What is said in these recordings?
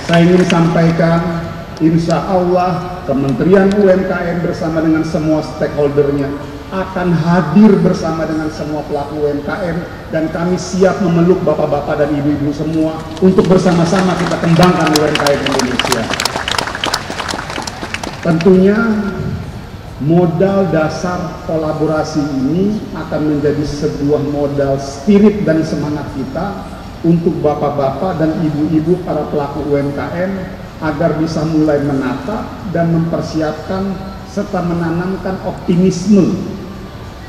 Saya ingin sampaikan, insya Allah Kementerian UMKM bersama dengan semua stakeholdernya akan hadir bersama dengan semua pelaku UMKM, dan kami siap memeluk bapak-bapak dan ibu-ibu semua untuk bersama-sama kita kembangkan UMKM Indonesia. Tentunya modal dasar kolaborasi ini akan menjadi sebuah modal spirit dan semangat kita untuk bapak-bapak dan ibu-ibu para pelaku UMKM agar bisa mulai menata dan mempersiapkan serta menanamkan optimisme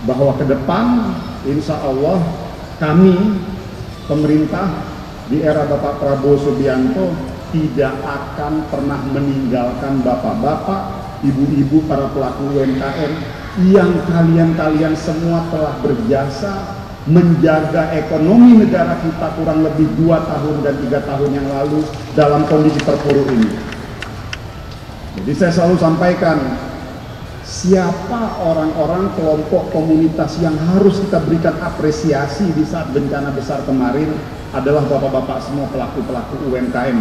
bahwa ke depan insya Allah kami pemerintah di era Bapak Prabowo Subianto tidak akan pernah meninggalkan bapak-bapak, ibu-ibu para pelaku UMKM yang kalian semua telah berjasa menjaga ekonomi negara kita kurang lebih 2 tahun dan 3 tahun yang lalu dalam kondisi terpuruk ini. Jadi saya selalu sampaikan, siapa orang-orang, kelompok, komunitas yang harus kita berikan apresiasi di saat bencana besar kemarin adalah bapak-bapak semua pelaku-pelaku UMKM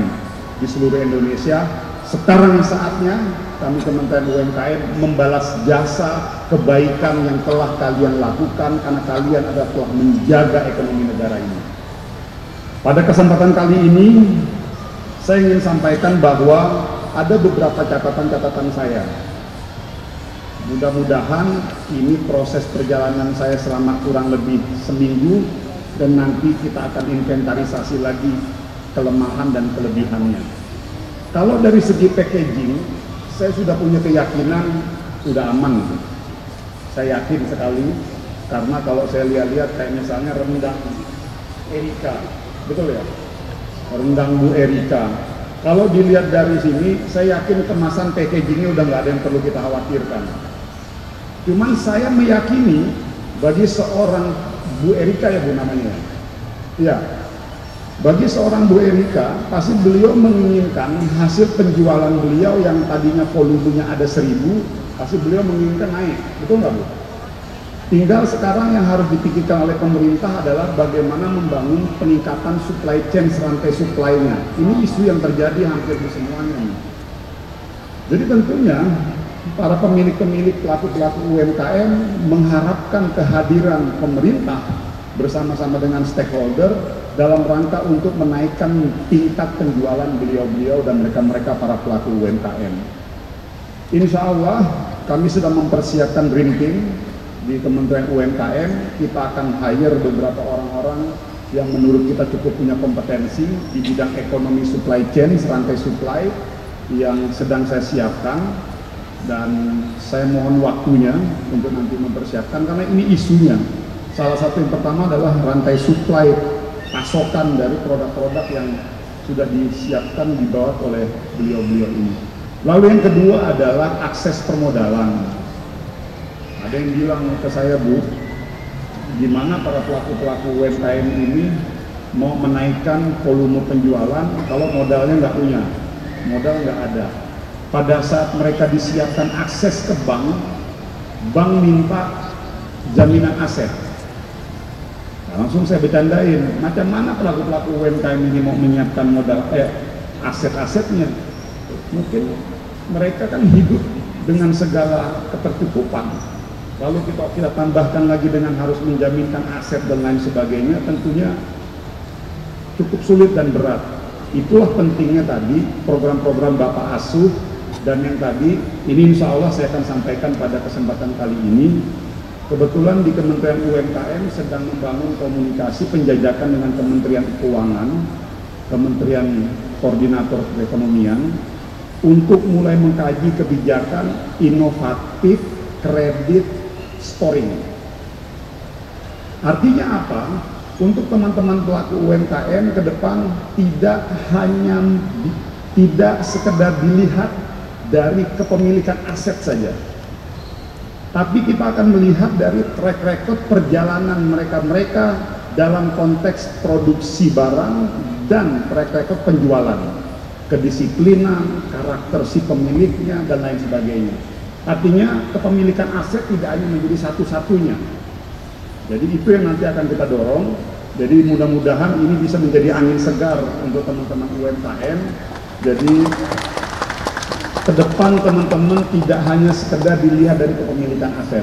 di seluruh Indonesia. Sekarang saatnya kami Kementerian UMKM membalas jasa kebaikan yang telah kalian lakukan karena kalian adalah telah menjaga ekonomi negara ini. Pada kesempatan kali ini saya ingin sampaikan bahwa ada beberapa catatan-catatan saya. Mudah-mudahan ini proses perjalanan saya selama kurang lebih seminggu, dan nanti kita akan inventarisasi lagi kelemahan dan kelebihannya. Kalau dari segi packaging, saya sudah punya keyakinan sudah aman. Saya yakin sekali, karena kalau saya lihat-lihat kayak misalnya rendang Erika, betul ya? Rendang Bu Erika. Kalau dilihat dari sini, saya yakin kemasan packagingnya udah nggak ada yang perlu kita khawatirkan. Cuman saya meyakini bagi seorang Bu Erika, ya Bu namanya, ya, bagi seorang Bu Erika, pasti beliau menginginkan hasil penjualan beliau yang tadinya volumenya ada 1000, pasti beliau menginginkan naik, betul nggak Bu? Tinggal sekarang yang harus dipikirkan oleh pemerintah adalah bagaimana membangun peningkatan supply chain, rantai supply-nya. Ini isu yang terjadi hampir di semuanya. Jadi tentunya para pemilik-pemilik pelaku-pelaku UMKM mengharapkan kehadiran pemerintah bersama-sama dengan stakeholder dalam rangka untuk menaikkan tingkat penjualan beliau-beliau dan mereka-mereka para pelaku UMKM. Insya Allah kami sudah mempersiapkan dream team di Kementerian UMKM. Kita akan hire beberapa orang-orang yang menurut kita cukup punya kompetensi di bidang ekonomi supply chain, rantai supply yang sedang saya siapkan, dan saya mohon waktunya untuk nanti mempersiapkan karena ini isunya. Salah satu yang pertama adalah rantai supply, pasokan dari produk-produk yang sudah disiapkan dibawa oleh beliau-beliau ini. Lalu yang kedua adalah akses permodalan. Ada yang bilang ke saya, Bu, gimana para pelaku-pelaku UMKM ini mau menaikkan volume penjualan kalau modalnya nggak punya, modal nggak ada. Pada saat mereka disiapkan akses ke bank, bank minta jaminan aset. Langsung saya bercandain, macam mana pelaku-pelaku UMKM ini mau menyiapkan modal aset-asetnya? Mungkin mereka kan hidup dengan segala ketercukupan. Lalu kita tambahkan lagi dengan harus menjaminkan aset dan lain sebagainya, tentunya cukup sulit dan berat. Itulah pentingnya tadi program-program Bapak Asuh, dan yang tadi ini insya Allah saya akan sampaikan pada kesempatan kali ini. Kebetulan di Kementerian UMKM sedang membangun komunikasi penjajakan dengan Kementerian Keuangan, Kementerian Koordinator Perekonomian, untuk mulai mengkaji kebijakan inovatif kredit scoring. Artinya apa? Untuk teman-teman pelaku UMKM ke depan tidak sekedar dilihat dari kepemilikan aset saja, tapi kita akan melihat dari track record perjalanan mereka dalam konteks produksi barang dan track record penjualan, kedisiplinan, karakter si pemiliknya, dan lain sebagainya. Artinya kepemilikan aset tidak hanya menjadi satu-satunya. Jadi itu yang nanti akan kita dorong. Jadi mudah-mudahan ini bisa menjadi angin segar untuk teman-teman UMKM Jadi ke depan teman-teman tidak hanya sekedar dilihat dari kepemilikan aset.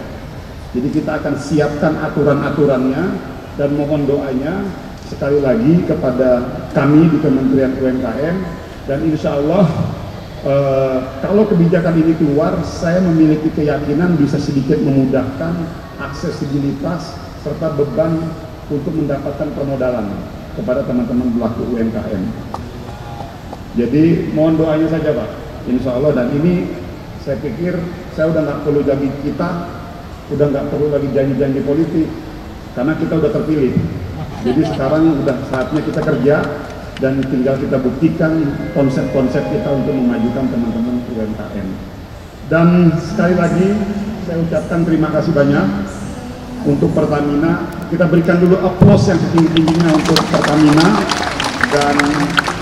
Jadi kita akan siapkan aturan-aturannya dan mohon doanya sekali lagi kepada kami di Kementerian UMKM, dan insya Allah kalau kebijakan ini keluar, saya memiliki keyakinan bisa sedikit memudahkan aksesibilitas serta beban untuk mendapatkan permodalan kepada teman-teman pelaku UMKM. Jadi mohon doanya saja Pak, insya Allah. Dan ini saya pikir saya udah nggak perlu lagi udah nggak perlu lagi janji-janji politik karena kita udah terpilih. Jadi sekarang udah saatnya kita kerja dan tinggal kita buktikan konsep-konsep kita untuk memajukan teman-teman UMKM. Dan sekali lagi saya ucapkan terima kasih banyak untuk Pertamina. Kita berikan dulu aplaus yang setinggi-tingginya untuk Pertamina, dan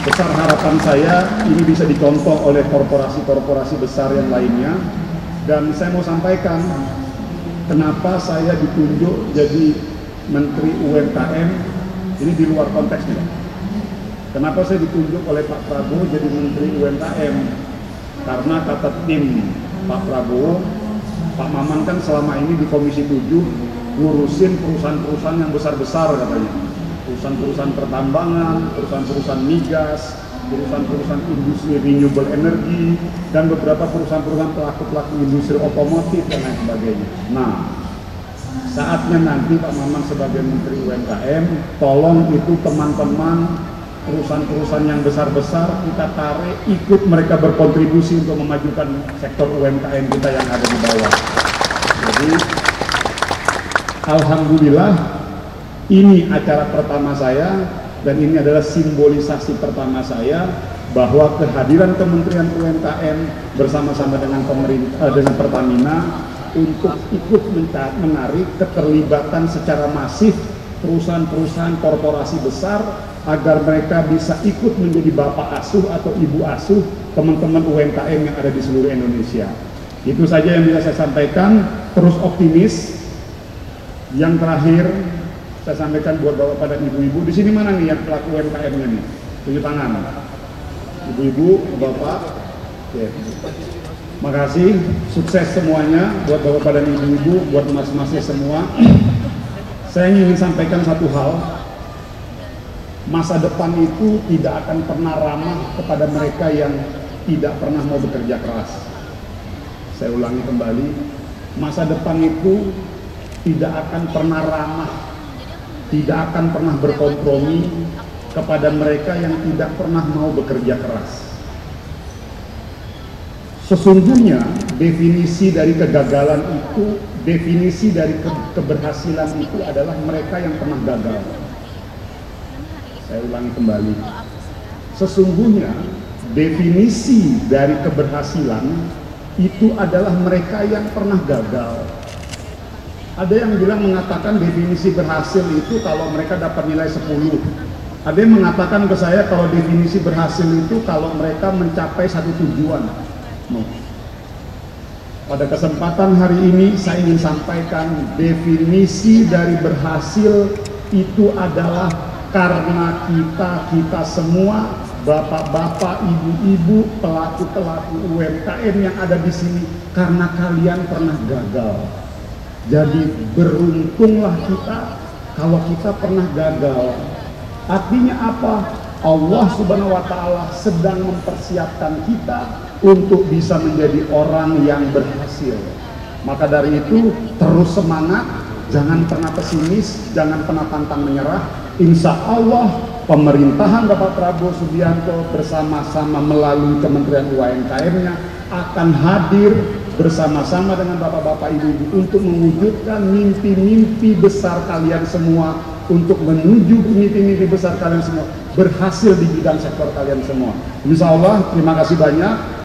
besar harapan saya ini bisa dicontoh oleh korporasi-korporasi besar yang lainnya. Dan saya mau sampaikan kenapa saya ditunjuk jadi Menteri UMKM, ini di luar konteksnya. Kenapa saya ditunjuk oleh Pak Prabowo jadi Menteri UMKM? Karena kata tim Pak Prabowo, Pak Maman kan selama ini di Komisi 7 ngurusin perusahaan-perusahaan yang besar-besar katanya. Perusahaan-perusahaan pertambangan, perusahaan-perusahaan migas, perusahaan-perusahaan industri renewable energy, dan beberapa perusahaan-perusahaan pelaku-pelaku industri otomotif dan lain sebagainya. Nah, saatnya nanti Pak Maman sebagai Menteri UMKM, tolong itu teman-teman perusahaan-perusahaan yang besar-besar kita tarik ikut mereka berkontribusi untuk memajukan sektor UMKM kita yang ada di bawah. Jadi alhamdulillah ini acara pertama saya, dan ini adalah simbolisasi pertama saya bahwa kehadiran Kementerian UMKM bersama-sama dengan pemerintah dengan Pertamina untuk ikut menarik keterlibatan secara masif perusahaan-perusahaan korporasi besar agar mereka bisa ikut menjadi bapak asuh atau ibu asuh teman-teman UMKM yang ada di seluruh Indonesia. Itu saja yang bisa saya sampaikan. Terus optimis. Yang terakhir saya sampaikan buat bapak dan ibu-ibu. Di sini mana nih yang pelaku UMKM-nya nih? Tunjuk tangan. Ibu-ibu, bapak. Oke. Makasih, sukses semuanya buat bapak dan ibu-ibu, buat mas-masnya semua. Saya ingin sampaikan satu hal. Masa depan itu tidak akan pernah ramah kepada mereka yang tidak pernah mau bekerja keras. Saya ulangi kembali, masa depan itu tidak akan pernah ramah, tidak akan pernah berkompromi kepada mereka yang tidak pernah mau bekerja keras. Sesungguhnya definisi dari kegagalan itu, definisi dari keberhasilan itu adalah mereka yang pernah gagal. Saya ulangi kembali. Sesungguhnya definisi dari keberhasilan itu adalah mereka yang pernah gagal. Ada yang bilang mengatakan definisi berhasil itu kalau mereka dapat nilai 10. Ada yang mengatakan ke saya kalau definisi berhasil itu kalau mereka mencapai satu tujuan. No. Pada kesempatan hari ini saya ingin sampaikan definisi dari berhasil itu adalah karena kita semua, bapak-bapak, ibu-ibu, pelaku-pelaku UMKM yang ada di sini, karena kalian pernah gagal. Jadi beruntunglah kita kalau kita pernah gagal. Artinya apa? Allah Subhanahu wa Ta'ala sedang mempersiapkan kita untuk bisa menjadi orang yang berhasil. Maka dari itu terus semangat, jangan pernah pesimis, jangan pernah pantang menyerah. Insya Allah pemerintahan Bapak Prabowo Subianto bersama-sama melalui Kementerian UMKM-nya akan hadir bersama-sama dengan bapak-bapak ibu-ibu untuk mewujudkan mimpi-mimpi besar kalian semua, untuk menuju mimpi-mimpi besar kalian semua, berhasil di bidang sektor kalian semua. Insya Allah, terima kasih banyak.